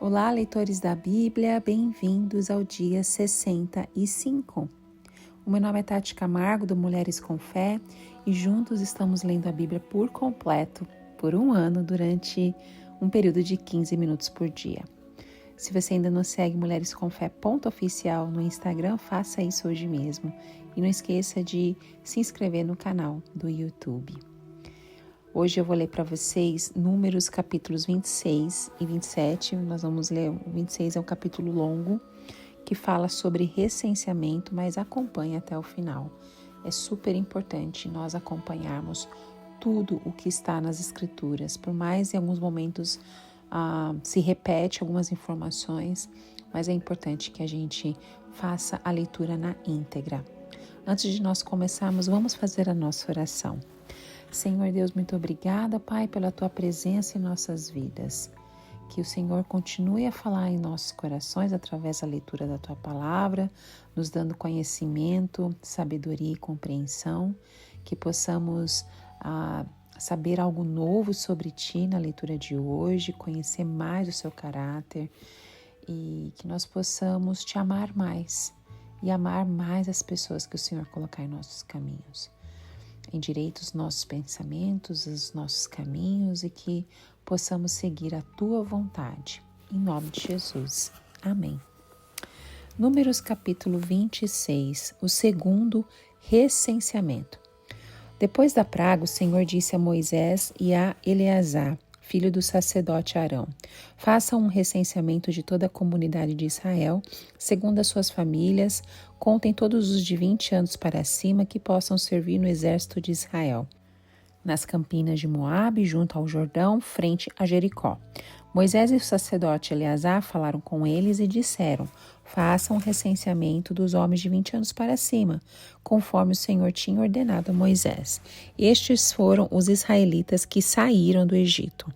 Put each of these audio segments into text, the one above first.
Olá, leitores da Bíblia, bem-vindos ao dia 65. O meu nome é Tati Camargo, do Mulheres com Fé, e juntos estamos lendo a Bíblia por completo, por um ano, durante um período de 15 minutos por dia. Se você ainda não segue Mulheres com Fé .oficial no Instagram, faça isso hoje mesmo. E não esqueça de se inscrever no canal do YouTube. Hoje eu vou ler para vocês Números capítulos 26 e 27. Nós vamos ler, o 26 é um capítulo longo que fala sobre recenseamento, mas acompanhe até o final. É super importante nós acompanharmos tudo o que está nas escrituras, por mais em alguns momentos se repete algumas informações, mas é importante que a gente faça a leitura na íntegra. Antes de nós começarmos, vamos fazer a nossa oração. Senhor Deus, muito obrigada, Pai, pela Tua presença em nossas vidas. Que o Senhor continue a falar em nossos corações através da leitura da Tua palavra, nos dando conhecimento, sabedoria e compreensão, que possamos saber algo novo sobre Ti na leitura de hoje, conhecer mais o Seu caráter e que nós possamos Te amar mais e amar mais as pessoas que o Senhor colocar em nossos caminhos. Endireita os nossos pensamentos, os nossos caminhos e que possamos seguir a Tua vontade. Em nome de Jesus. Amém. Números capítulo 26, o segundo recenseamento. Depois da praga, o Senhor disse a Moisés e a Eleazar, filho do sacerdote Arão: façam um recenseamento de toda a comunidade de Israel, segundo as suas famílias, contem todos os de 20 anos para cima que possam servir no exército de Israel, nas campinas de Moabe, junto ao Jordão, frente a Jericó. Moisés e o sacerdote Eleazar falaram com eles e disseram: façam um recenseamento dos homens de 20 anos para cima, conforme o Senhor tinha ordenado a Moisés. Estes foram os israelitas que saíram do Egito.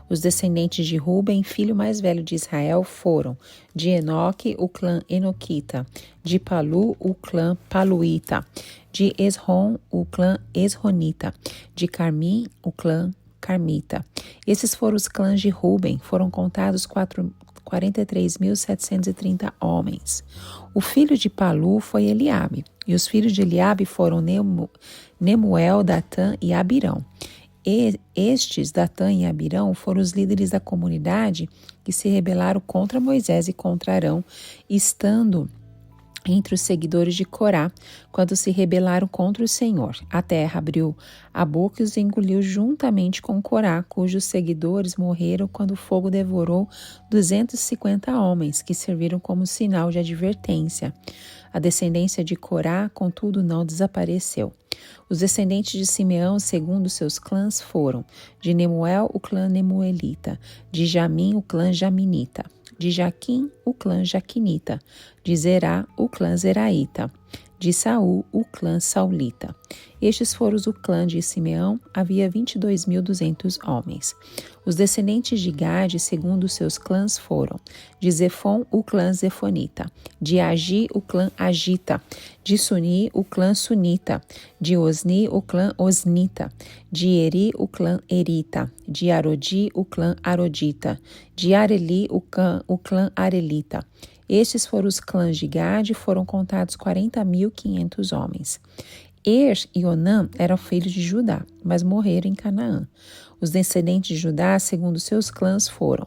Os descendentes de Ruben, filho mais velho de Israel, foram de Enoque, o clã Enoquita, de Palu, o clã Paluíta, de Esrom, o clã Esronita, de Carmim, o clã Carmita. Esses foram os clãs de Ruben, foram contados 43.730 homens. O filho de Palu foi Eliabe, e os filhos de Eliabe foram Nemuel, Datã e Abirão. Estes, Datã e Abirão, foram os líderes da comunidade que se rebelaram contra Moisés e contra Arão, estando entre os seguidores de Corá, quando se rebelaram contra o Senhor. A terra abriu a boca e os engoliu juntamente com Corá, cujos seguidores morreram quando o fogo devorou 250 homens, que serviram como sinal de advertência. A descendência de Corá, contudo, não desapareceu. Os descendentes de Simeão, segundo seus clãs, foram de Nemuel, o clã Nemuelita, de Jamim, o clã Jaminita, de Jaquim, o clã Jaquinita, de Zerá, o clã Zeraíta, de Saul, o clã Saulita. Estes foram o clã de Simeão, havia 22.200 homens. Os descendentes de Gade, segundo seus clãs, foram de Zefon, o clã Zefonita, de Agi, o clã Agita, de Suni, o clã Sunita, de Osni, o clã Osnita, de Eri, o clã Erita, de Arodi, o clã Arodita, de Areli, o clã Arelita. Estes foram os clãs de Gade, foram contados 40.500 homens. E Onã eram filhos de Judá, mas morreram em Canaã. Os descendentes de Judá, segundo seus clãs, foram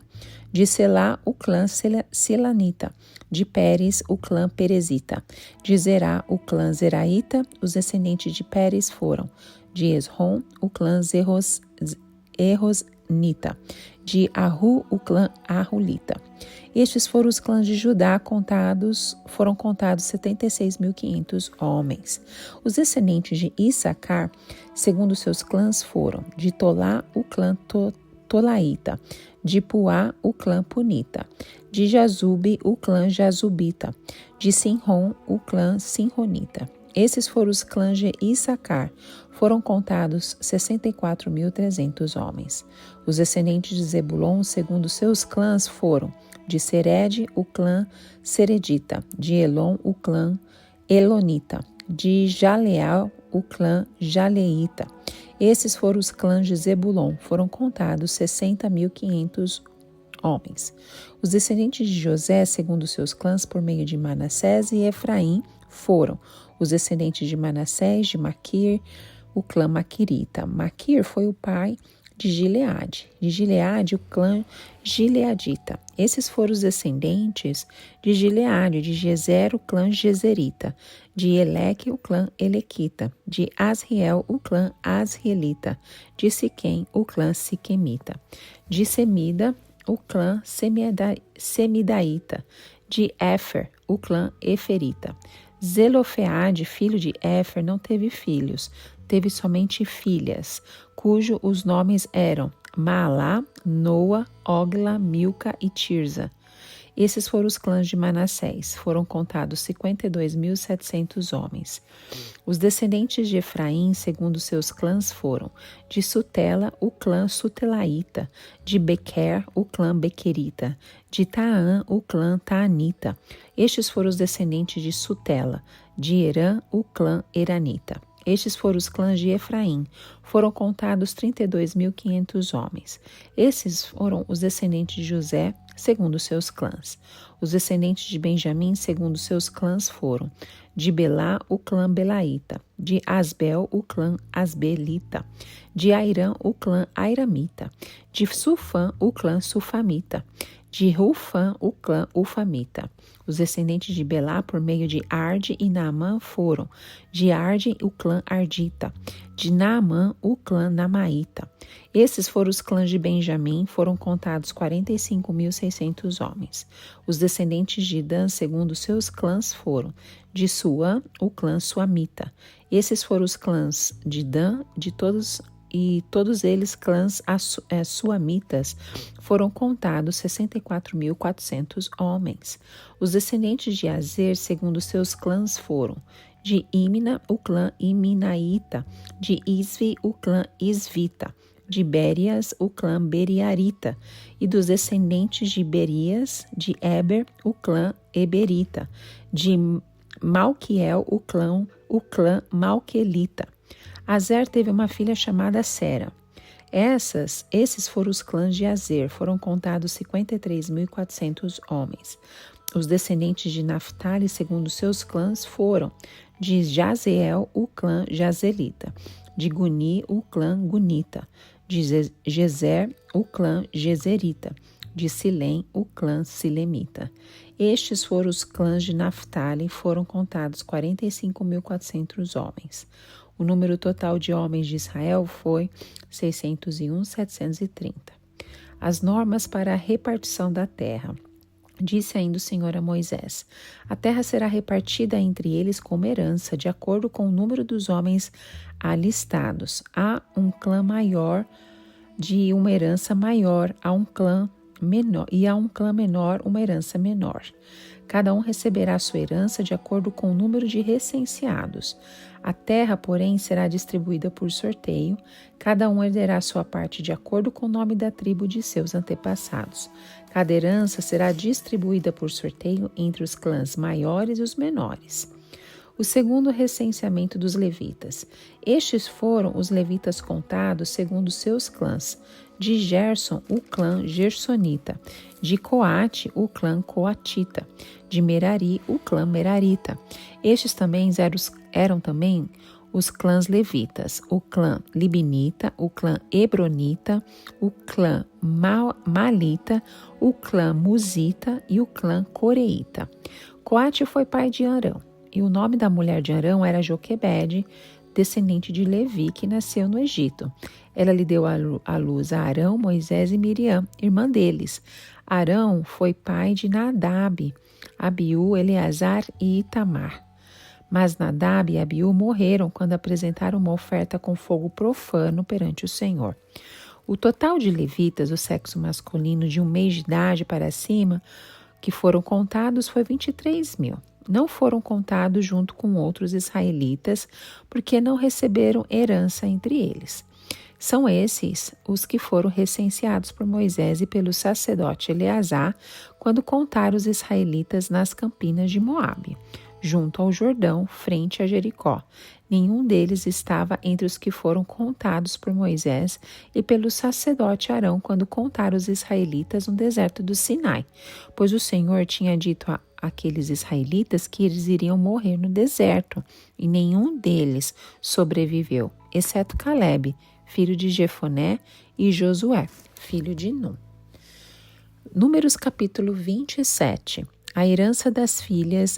de Selá, o clã Selanita, de Pérez, o clã Perezita, de Zerá, o clã Zeraíta. Os descendentes de Pérez foram de Esrom, o clã Erosnita, de Arru, o clã Arrulita. Estes foram os clãs de Judá, foram contados 76.500 homens. Os descendentes de Issacar, segundo seus clãs, foram de Tolá, o clã Tolaíta, de Puá, o clã Punita, de Jazube, o clã Jazubita, de Sinrom, o clã Sinronita. Esses foram os clãs de Issacar, foram contados 64.300 homens. Os descendentes de Zebulon, segundo seus clãs, foram de Sered, o clã Seredita, de Elon, o clã Elonita, de Jaleal, o clã Jaleíta. Esses foram os clãs de Zebulon, foram contados 60.500 homens. Os descendentes de José, segundo seus clãs, por meio de Manassés e Efraim, foram os descendentes de Manassés, de Maquir, o clã Maquirita. Maquir foi o pai de Gileade. De Gileade, o clã Gileadita. Esses foram os descendentes de Gileade, de Gezer, o clã Gezerita, de Eleque, o clã Elequita, de Asriel, o clã Asrielita, de Siquém, o clã Siquemita, de Semida, o clã Semidaíta, de Éfer, o clã Eferita. Zelofeade, filho de Éfer, não teve filhos, teve somente filhas, cujos os nomes eram Maalá, Noa, Ogla, Milca e Tirza. Esses foram os clãs de Manassés. Foram contados 52.700 homens. Os descendentes de Efraim, segundo seus clãs, foram de Sutela, o clã Sutelaíta, de Bequer, o clã Bequerita, de Taã, o clã Taanita. Estes foram os descendentes de Sutela, de Herã, o clã Eranita. Estes foram os clãs de Efraim. Foram contados 32.500 homens. Esses foram os descendentes de José, segundo seus clãs. Os descendentes de Benjamim, segundo seus clãs, foram de Belá, o clã Belaíta, de Asbel, o clã Asbelita, de Airã, o clã Airamita, de Sufã, o clã Sufamita, de Rufã, o clã Ufamita. Os descendentes de Belá, por meio de Arde e Naamã, foram de Arde, o clã Ardita, de Naamã, o clã Namaíta. Esses foram os clãs de Benjamim, foram contados 45.600 homens. Os descendentes de Dan, segundo seus clãs, foram de Suã, o clã Suamita. Esses foram os clãs de Dan, todos eles clãs suamitas, foram contados 64.400 homens. Os descendentes de Azer, segundo seus clãs, foram de Imna, o clã Iminaíta, de Isvi, o clã Isvita, de Berias, o clã Beriarita, e dos descendentes de Berias, de Eber, o clã Eberita, de Malquiel, o clã Malquelita. Azer teve uma filha chamada Sera. Esses foram os clãs de Azer, foram contados 53.400 homens. Os descendentes de Naftali, segundo seus clãs, foram de Jazeel, o clã Jazelita, de Guni, o clã Gunita, de Gezer, o clã Gezerita, de Silém, o clã Silemita. Estes foram os clãs de Naftali, foram contados 45.400 homens. O número total de homens de Israel foi 601.730. As normas para a repartição da terra. Disse ainda o Senhor a Moisés: a terra será repartida entre eles como herança, de acordo com o número dos homens alistados. Há um clã maior de uma herança maior, a um clã menor, e a um clã menor uma herança menor. Cada um receberá sua herança de acordo com o número de recenseados. A terra, porém, será distribuída por sorteio. Cada um herderá sua parte de acordo com o nome da tribo de seus antepassados. Cada herança será distribuída por sorteio entre os clãs maiores e os menores. O segundo recenseamento dos levitas. Estes foram os levitas contados segundo seus clãs. De Gerson, o clã Gersonita. De Coate, o clã Coatita. De Merari, o clã Merarita. Estes também eram também os clãs levitas, o clã Libinita, o clã Hebronita, o clã Malita, o clã Musita e o clã Coreita. Coate foi pai de Arão, e o nome da mulher de Arão era Joquebede, descendente de Levi, que nasceu no Egito. Ela lhe deu à luz a Arão, Moisés e Miriam, irmã deles. Arão foi pai de Nadab, Abiú, Eleazar e Itamar. Mas Nadab e Abiú morreram quando apresentaram uma oferta com fogo profano perante o Senhor. O total de levitas do sexo masculino de 1 mês de idade para cima, que foram contados, foi 23.000. Não foram contados junto com outros israelitas, porque não receberam herança entre eles. São esses os que foram recenseados por Moisés e pelo sacerdote Eleazar quando contaram os israelitas nas campinas de Moabe. junto ao Jordão, frente a Jericó. Nenhum deles estava entre os que foram contados por Moisés e pelo sacerdote Arão quando contaram os israelitas no deserto do Sinai, pois o Senhor tinha dito àqueles israelitas que eles iriam morrer no deserto, e nenhum deles sobreviveu, exceto Calebe, filho de Jefoné, e Josué, filho de Nun. Números capítulo 27. A herança das filhas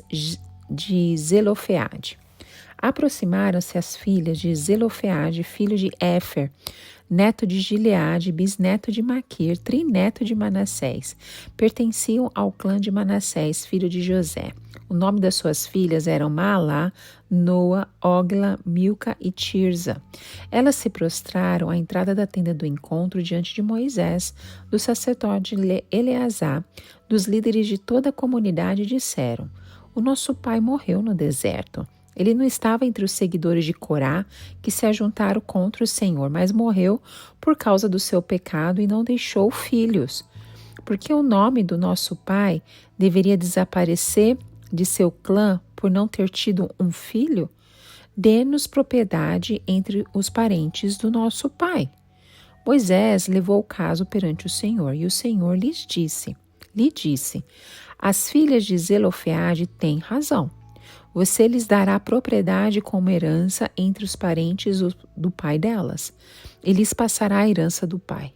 de Zelofeade. Aproximaram-se as filhas de Zelofeade, filho de Éfer, neto de Gileade, bisneto de Maquir, trineto de Manassés. Pertenciam ao clã de Manassés, filho de José. O nome das suas filhas eram Maalá, Noa, Ogla, Milca e Tirza. Elas se prostraram à entrada da tenda do encontro diante de Moisés, do sacerdote Eleazar, dos líderes de toda a comunidade, e disseram: O nosso pai morreu no deserto. Ele não estava entre os seguidores de Corá que se ajuntaram contra o Senhor, mas morreu por causa do seu pecado e não deixou filhos. Porque o nome do nosso pai deveria desaparecer de seu clã por não ter tido um filho? Dê-nos propriedade entre os parentes do nosso pai. Moisés levou o caso perante o Senhor, e o Senhor lhe disse: As filhas de Zelofeade têm razão. Você lhes dará propriedade como herança entre os parentes do pai delas, e lhes passará a herança do pai.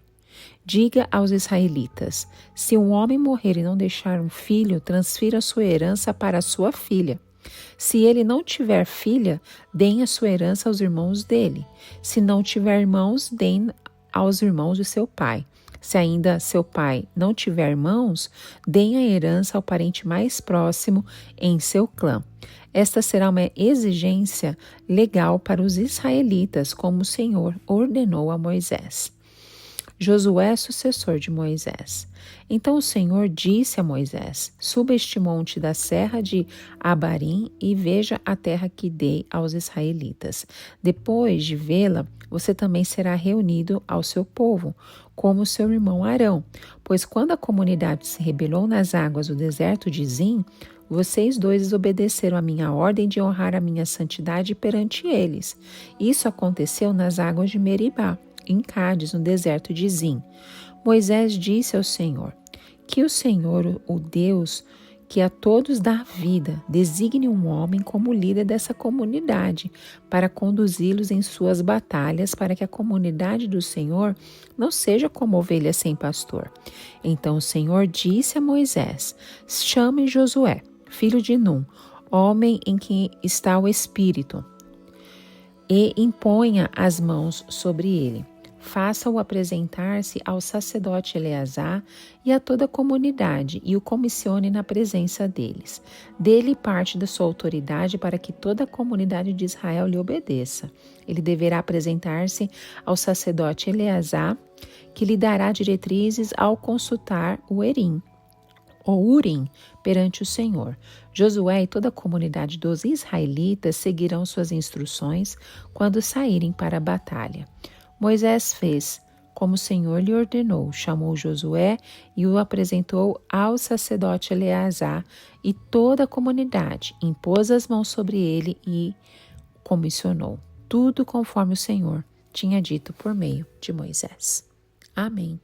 Diga aos israelitas: se um homem morrer e não deixar um filho, transfira sua herança para a sua filha. Se ele não tiver filha, deem a sua herança aos irmãos dele. Se não tiver irmãos, deem aos irmãos de seu pai. Se ainda seu pai não tiver irmãos, deem a herança ao parente mais próximo em seu clã. Esta será uma exigência legal para os israelitas, como o Senhor ordenou a Moisés. Josué, sucessor de Moisés. Então o Senhor disse a Moisés: Suba este monte da serra de Abarim e veja a terra que dei aos israelitas. Depois de vê-la, você também será reunido ao seu povo, como seu irmão Arão. Pois quando a comunidade se rebelou nas águas do deserto de Zim, vocês dois desobedeceram a minha ordem de honrar a minha santidade perante eles. Isso aconteceu nas águas de Meribá, em Cádiz, no deserto de Zim. Moisés disse ao Senhor: Que o Senhor, o Deus que a todos dá vida, designe um homem como líder dessa comunidade, para conduzi-los em suas batalhas, para que a comunidade do Senhor não seja como ovelha sem pastor. Então o Senhor disse a Moisés: Chame Josué, filho de Nun, homem em quem está o Espírito, e imponha as mãos sobre ele. Faça-o apresentar-se ao sacerdote Eleazar e a toda a comunidade e o comissione na presença deles. Dê-lhe parte da sua autoridade para que toda a comunidade de Israel lhe obedeça. Ele deverá apresentar-se ao sacerdote Eleazar, que lhe dará diretrizes ao consultar o Urim, perante o Senhor. Josué e toda a comunidade dos israelitas seguirão suas instruções quando saírem para a batalha. Moisés fez como o Senhor lhe ordenou, chamou Josué e o apresentou ao sacerdote Eleazar e toda a comunidade, impôs as mãos sobre ele e comissionou, tudo conforme o Senhor tinha dito por meio de Moisés. Amém.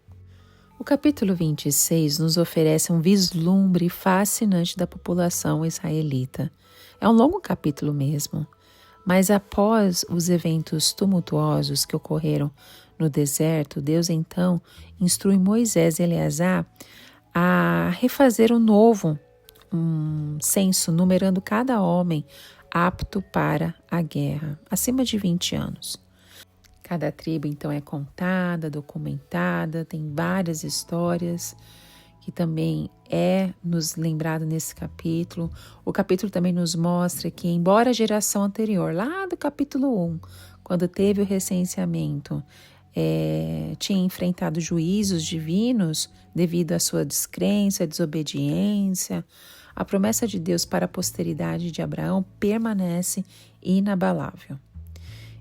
O capítulo 26 nos oferece um vislumbre fascinante da população israelita. É um longo capítulo mesmo. Mas após os eventos tumultuosos que ocorreram no deserto, Deus então instrui Moisés e Eleazar a refazer um censo, numerando cada homem apto para a guerra, acima de 20 anos. Cada tribo então é contada, documentada, tem várias histórias que também é nos lembrado nesse capítulo. O capítulo também nos mostra que, embora a geração anterior, lá do capítulo 1, quando teve o recenseamento, tinha enfrentado juízos divinos devido à sua descrença, desobediência, a promessa de Deus para a posteridade de Abraão permanece inabalável.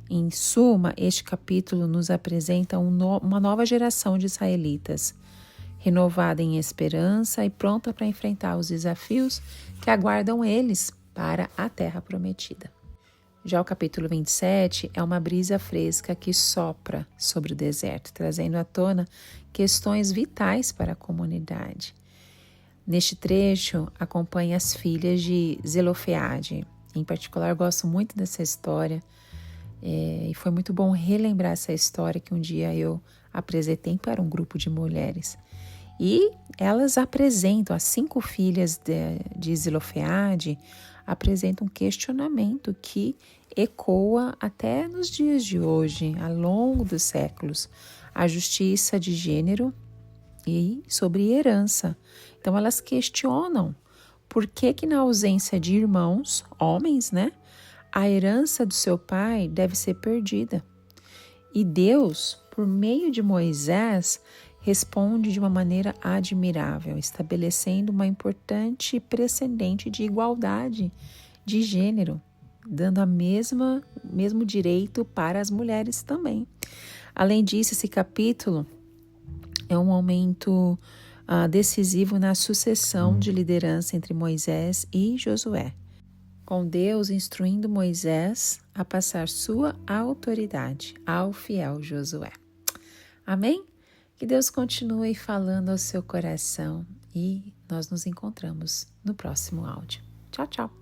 Em suma, este capítulo nos apresenta uma nova geração de israelitas, renovada em esperança e pronta para enfrentar os desafios que aguardam eles para a terra prometida. Já o capítulo 27 é uma brisa fresca que sopra sobre o deserto, trazendo à tona questões vitais para a comunidade. Neste trecho, acompanha as filhas de Zelofeade. Em particular, gosto muito dessa história e foi muito bom relembrar essa história que um dia eu apresentei para um grupo de mulheres. E elas apresentam, as 5 filhas de Zelofeade, apresentam um questionamento que ecoa até nos dias de hoje, ao longo dos séculos, a justiça de gênero e sobre herança. Então elas questionam por que na ausência de irmãos, homens, a herança do seu pai deve ser perdida. E Deus, por meio de Moisés, responde de uma maneira admirável, estabelecendo uma importante precedente de igualdade de gênero, dando o mesmo direito para as mulheres também. Além disso, esse capítulo é um momento decisivo na sucessão de liderança entre Moisés e Josué, com Deus instruindo Moisés a passar sua autoridade ao fiel Josué. Amém? Que Deus continue falando ao seu coração e nós nos encontramos no próximo áudio. Tchau, tchau!